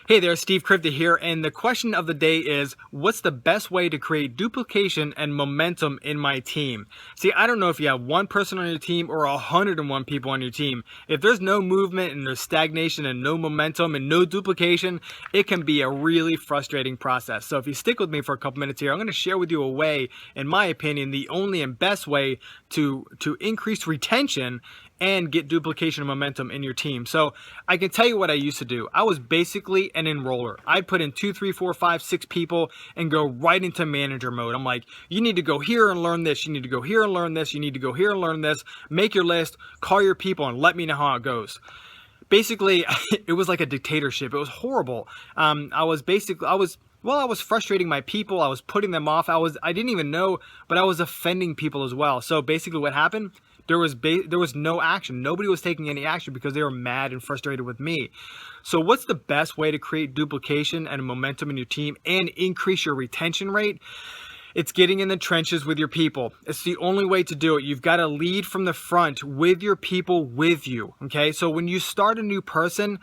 Hey there, Steve Krivda here, and the question of the day is, what's the best way to create duplication and momentum in my team? See, I don't know if you have one person on your team or 101 people on your team. If there's no movement and there's stagnation and no momentum and no duplication, it can be a really frustrating process. So if you stick with me for a couple minutes here, I'm going to share with you a way, in my opinion, the only and best way to increase retention and get duplication and momentum in your team. So I can tell you what I used to do. I was basically an enroller. I'd put in 2, 3, 4, 5, 6 people and go right into manager mode. I'm like, you need to go here and learn this. You need to go here and learn this. You need to go here and learn this. Make your list, call your people, and let me know how it goes. Basically, it was like a dictatorship. It was horrible. I was frustrating my people. I was putting them off. I didn't even know, but I was offending people as well. So basically what happened, there was no action. Nobody was taking any action because they were mad and frustrated with me. So what's the best way to create duplication and momentum in your team and increase your retention rate? It's getting in the trenches with your people. It's the only way to do it. You've got to lead from the front with your people with you, okay? So when you start a new person,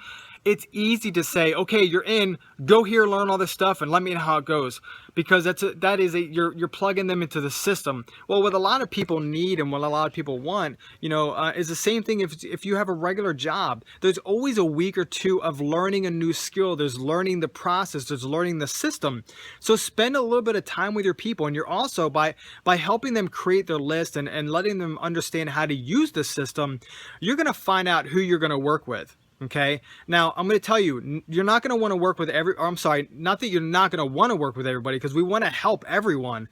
it's easy to say, okay, you're in, go here, learn all this stuff, and let me know how it goes. Because you're plugging them into the system. Well, what a lot of people need and what a lot of people want, is the same thing if you have a regular job. There's always a week or two of learning a new skill. There's learning the process. There's learning the system. So spend a little bit of time with your people. And you're also, by helping them create their list and letting them understand how to use the system, you're going to find out who you're going to work with. Okay. Now I'm going to tell you, you're not going to want to work with not that you're not going to want to work with everybody, because we want to help everyone.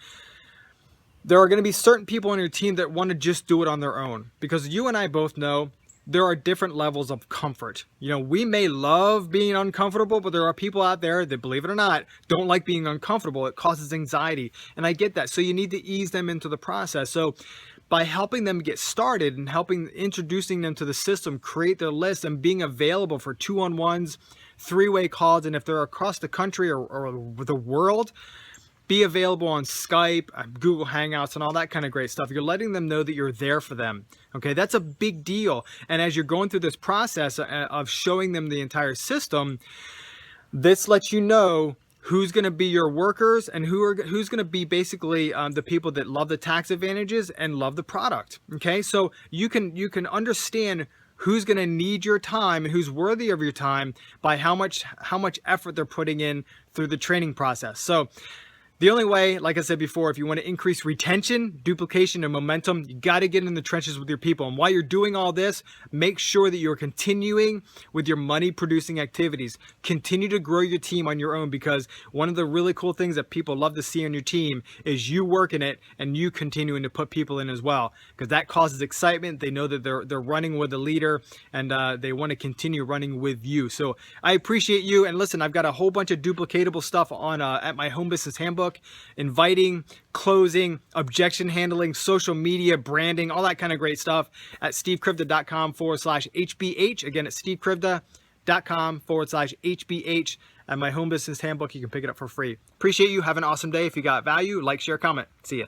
There are going to be certain people on your team that want to just do it on their own, because you and I both know there are different levels of comfort. We may love being uncomfortable, but there are people out there that, believe it or not, don't like being uncomfortable. It causes anxiety. And I get that. So you need to ease them into the process. So by helping them get started and introducing them to the system, create their list, and being available for 2-on-1s, 3-way calls, and if they're across the country or the world, be available on Skype, Google Hangouts, and all that kind of great stuff. You're letting them know that you're there for them. Okay, that's a big deal. And as you're going through this process of showing them the entire system, this lets you know who's going to be your workers and who's going to be basically the people that love the tax advantages and love the product. Okay, so you can understand who's going to need your time and who's worthy of your time by how much effort they're putting in through the training process. So the only way, like I said before, if you want to increase retention, duplication, and momentum, you got to get in the trenches with your people. And while you're doing all this, make sure that you're continuing with your money-producing activities. Continue to grow your team on your own, because one of the really cool things that people love to see on your team is you working it and you continuing to put people in as well, because that causes excitement. They know that they're running with a leader, and they want to continue running with you. So I appreciate you. And listen, I've got a whole bunch of duplicatable stuff on at my Home Business Handbook. Inviting, closing, objection handling, social media, branding, all that kind of great stuff at stevekrivda.com/HBH. Again, at stevekrivda.com/HBH. And my Home Business Handbook, you can pick it up for free. Appreciate you. Have an awesome day. If you got value, like, share, comment. See ya.